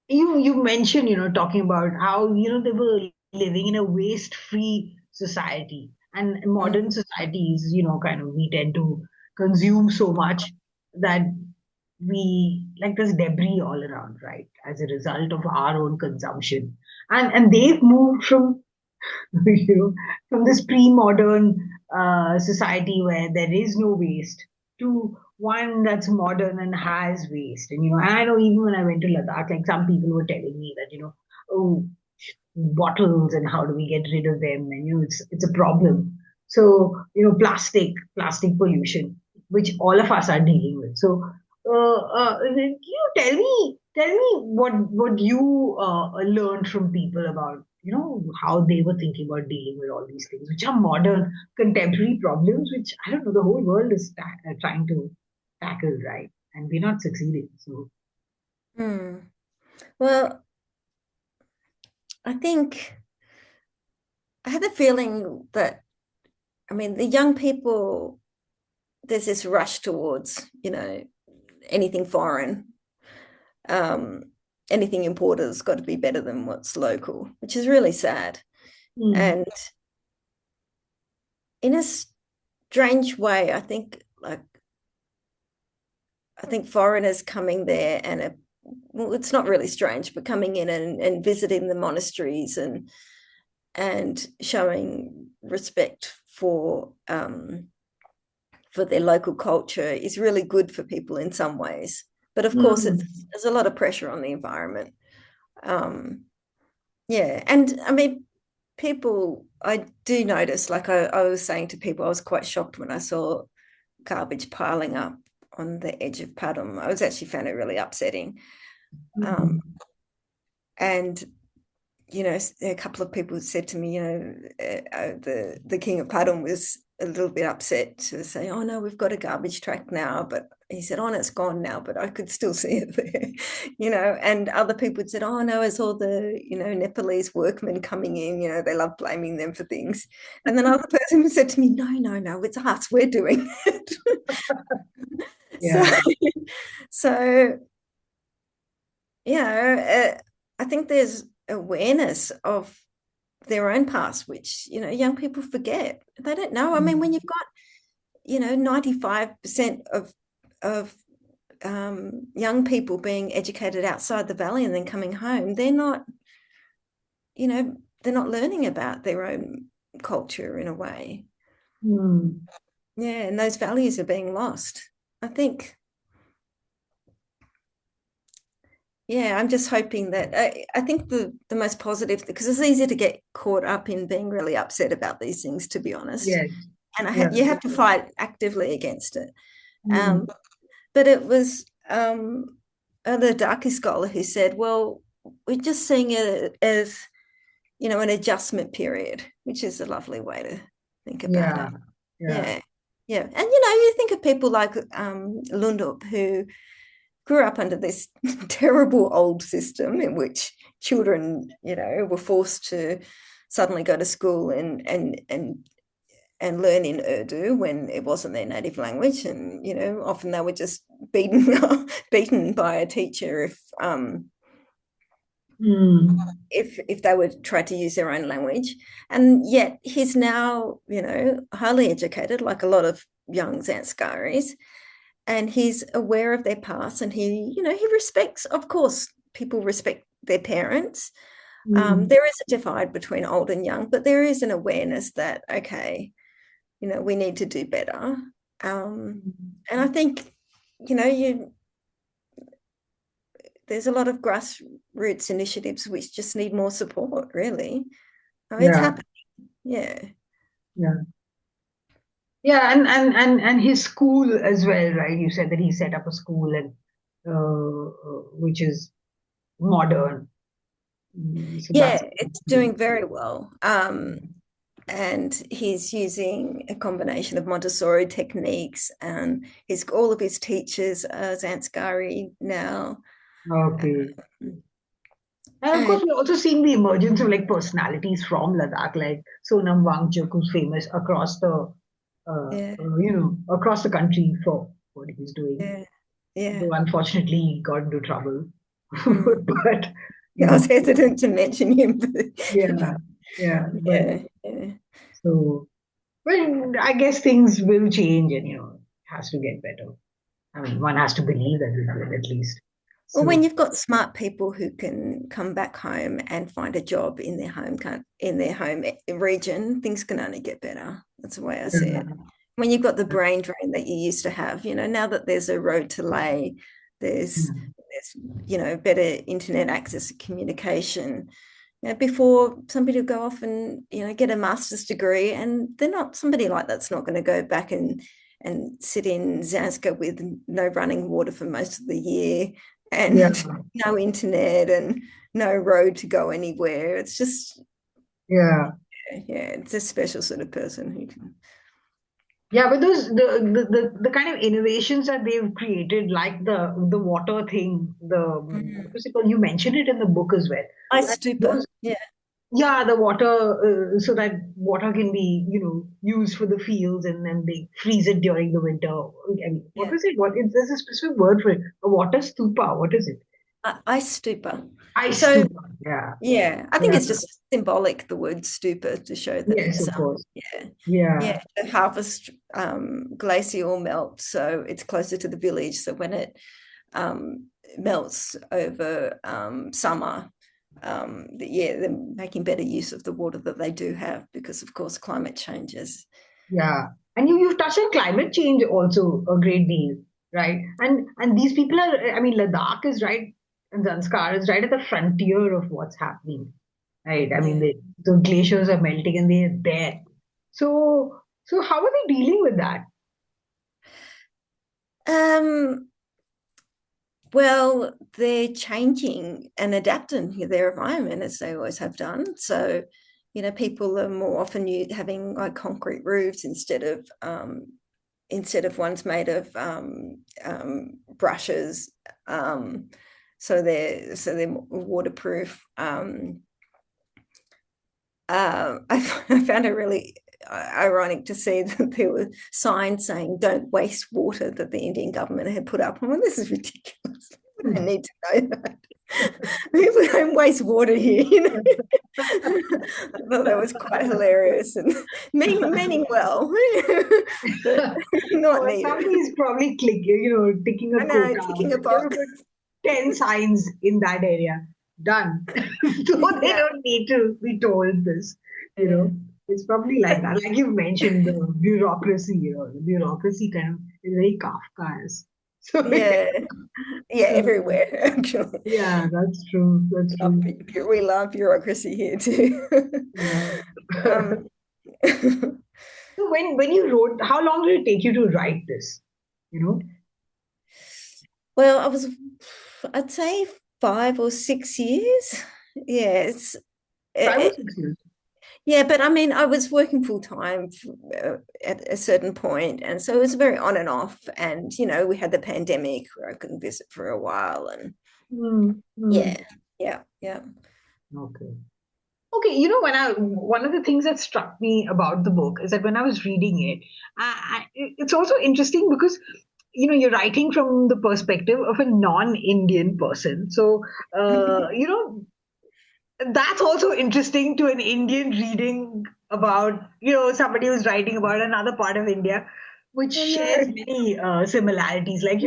You mentioned, talking about how, they were living in a waste-free society. And Mm, modern societies, kind of we tend to consume so much that we like there's debris all around, right? As a result of our own consumption. And they've moved from you know, from this pre-modern society where there is no waste to one that's modern and has waste. And I know even when I went to Ladakh, like some people were telling me that, oh, bottles and how do we get rid of them? And it's a problem. So, plastic pollution, which all of us are dealing with. So, can you tell me what you learned from people about how they were thinking about dealing with all these things, which are modern contemporary problems, which I don't know the whole world is trying to tackle, right? And we're not succeeding. So, mm. Well, I think I had the feeling that, I mean, the young people, there's this rush towards, anything foreign, um, anything imported has got to be better than what's local, which is really sad. hmm, And in a strange way, I think foreigners coming there and well, it's not really strange, but coming in and visiting the monasteries and showing respect for their local culture is really good for people in some ways. But of course, hmm, there's a lot of pressure on the environment. Um, yeah, and I mean, people, I do notice, like I was saying to people, I was quite shocked when I saw garbage piling up on the edge of Padum. I was actually found it really upsetting. Um, hmm. and a couple of people said to me, the king of Padum was a little bit upset to say, "Oh no, we've got a garbage truck now," but he said, "Oh, no, it's gone now, but I could still see it there," And other people had said, "Oh no, it's all the Nepalese workmen coming in. They love blaming them for things." And then another person said to me, "No, no, no, it's us. We're doing it." so, Yeah. so I think there's awareness of their own past, which young people forget. They don't know. I mean, when you've got 95% of young people being educated outside the valley and then coming home, you know they're not learning about their own culture in a way. Hmm. Yeah, and those values are being lost. I think. Yeah, I'm just hoping that I think the most positive, because it's easy to get caught up in being really upset about these things, to be honest, Yes. and Yeah. you have to fight actively against it. Hmm. Um, but it was the Darky scholar who said, "Well, we're just seeing it as an adjustment period," which is a lovely way to think about Yeah. it. Yeah. Yeah, yeah, and you think of people like Lundup who grew up under this terrible old system in which children, were forced to suddenly go to school and learn in Urdu when it wasn't their native language, and often they were just beaten beaten by a teacher Hmm. if they would try to use their own language. And yet he's now highly educated, like a lot of young Zanskaris, and he's aware of their past, and he respects, of course, people respect their parents. Hmm. There is a divide between old and young, but there is an awareness that, okay, we need to do better. And I think you there's a lot of grassroots initiatives which just need more support, really. I mean, it's Yeah. happening. Yeah. Yeah. Yeah. And his school as well, right? You said that he set up a school and which is modern. So Yeah, that's it's doing very well. And he's using a combination of Montessori techniques, and all of his teachers are Zanskari now. okay. And of And course, we're also seeing the emergence of like personalities from Ladakh, like Sonam Wangchuk, who's famous across yeah, across the country for what he's doing. yeah, yeah, Though unfortunately, he got into trouble. Mm. But Yeah, you I was know, hesitant to mention him, but yeah, yeah. But yeah, yeah. so, well, I guess things will change, and it has to get better. I mean, one has to believe that it will at least. Well, when So you've got smart people who can come back home and find a job in their home region, things can only get better. That's the way I see it. yeah, When you've got the brain drain that you used to have, now that there's a road to lay, there's yeah, better internet access and communication. Before somebody will go off and get a master's degree, and they're not somebody like that's not going to go back and sit in Zanskar with no running water for most of the year yeah, and no internet and no road to go anywhere. It's just, yeah. it's a special sort of person who can. Yeah, but those the kind of innovations that they've created, like the water thing, the what Mm. was it called? You mentioned it in the book as well. Ice Like stupor. those, Yeah, yeah, the water, so that water can be, used for the fields, and then they freeze it during the winter. And what yeah. was it? There's a specific word for it. A water stupa. What is it? Ice stupor. Ice So stupa. Yeah, yeah, I think yeah. it's just symbolic, the word stupor, to show that Yes, it's of course. yeah, yeah, Yeah, the harvest glacial melt, so it's closer to the village. So when it melts over summer, yeah, they're making better use of the water that they do have because, of course, climate changes. yeah. And you've touched on climate change also a great deal, right? And these people are, I mean, Ladakh is right, and Zanskar is right at the frontier of what's happening, right? I mean, Yeah. the glaciers are melting and they're there. So how are they dealing with that? Um, well, they're changing and adapting to their environment as they always have done. So, people are more often having like concrete roofs instead of ones made of brushes. So they're waterproof. I found it really ironic to see that there were signs saying "Don't waste water" that the Indian government had put up. Well, this is ridiculous. We don't Hmm. need to know that. People don't waste water here. I thought that was quite hilarious and meaning well, but not Or needed. somebody's probably ticking I a know, quota. ticking a Give box. about 10 signs in that area. Done. So they Yeah, don't need to be told this, you yeah. know. It's probably like that. Like you've mentioned the bureaucracy, the bureaucracy kind of is very Kafkaesque. So, Yeah, yeah, so everywhere actually. yeah, that's true. That's true. We love bureaucracy here too. Yeah. um, So when you wrote, how long did it take you to write this? You know, well, I'd say 5 or 6 years. Yeah, five or it, six years. yeah, but I mean, I was working full time at a certain point, and so it was very on and off. And we had the pandemic where I couldn't visit for a while, and Hmm. yeah, Hmm. yeah, yeah. Okay. Okay, when one of the things that struck me about the book is that when I was reading it, it's also interesting because you're writing from the perspective of a non-Indian person. So that's also interesting to an Indian reading about somebody who's writing about another part of India, which Oh shares no. many similarities. Like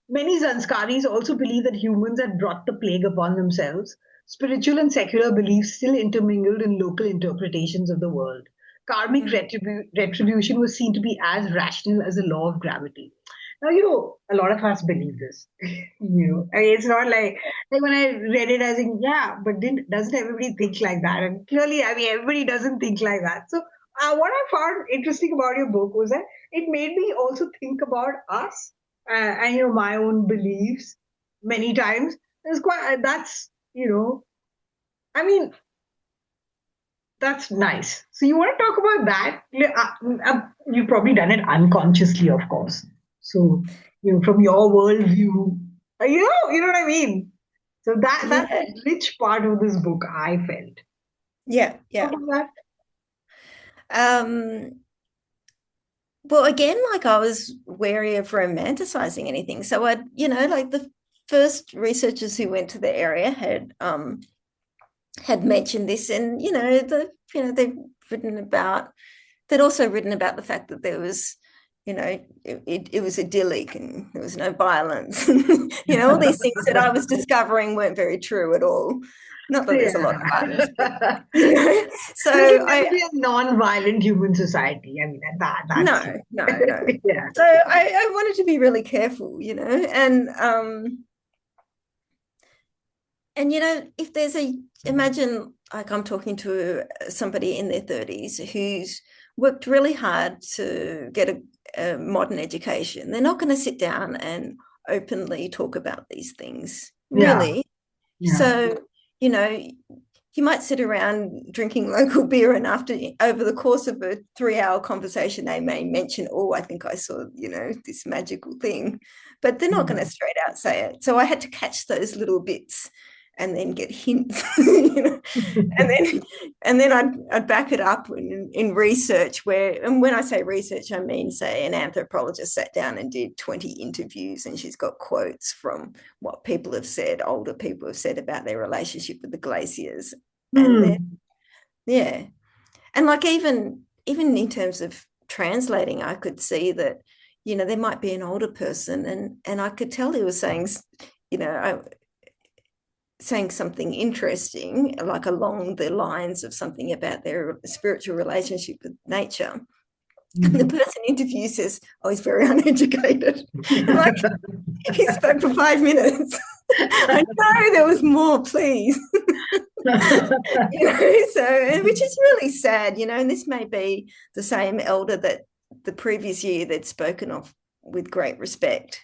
many Zanskaris also believe that humans had brought the plague upon themselves. Spiritual and secular beliefs still intermingled in local interpretations of the world. Karmic retribution was seen to be as rational as the law of gravity. Now, a lot of us believe this. I mean, it's not like when I read it, I was like, yeah, but doesn't everybody think like that? And clearly, I mean, everybody doesn't think like that. So, what I found interesting about your book was that it made me also think about us and my own beliefs many times. It's quite that's I mean, that's nice. So you want to talk about that? Yeah, you've probably done it unconsciously, of course. So from your worldview, you know what I mean. So that's Yeah, a rich part of this book. I felt. yeah, Talk yeah. about that. Um, well, again, like I was wary of romanticizing anything. So like the first researchers who went to the area had mentioned this, and they've written about, they'd also written about the fact that there was, it was idyllic and there was no violence. All these things that I was discovering weren't very true at all. Not that there's a lot of violence, but, Yeah. so So it can never I be a non-violent human society. I mean, that's no, true. no, no. Yeah. So I wanted to be really careful, and if there's imagine, like, I'm talking to somebody in their 30s who's worked really hard to get a modern education. They're not going to sit down and openly talk about these things, Yeah. really. Yeah. So, you know, you might sit around drinking local beer, and after, over the course of a 3-hour conversation, they may mention, oh, I think I saw, this magical thing, but they're not going to straight out say it. So I had to catch those little bits and then get hints, and then I'd back it up in research, and when I say research, I mean, say, an anthropologist sat down and did 20 interviews, and she's got quotes from what people have said, older people have said about their relationship with the glaciers. And then, Hmm. yeah. And like, even in terms of translating, I could see that, there might be an older person, and I could tell he was saying, saying something interesting, like along the lines of something about their spiritual relationship with nature. And the Hmm. person interviewed says, oh, he's very uneducated. I'm like, he spoke for 5 minutes. I know there was more, please. So, which is really sad, and this may be the same elder that the previous year they'd spoken of with great respect.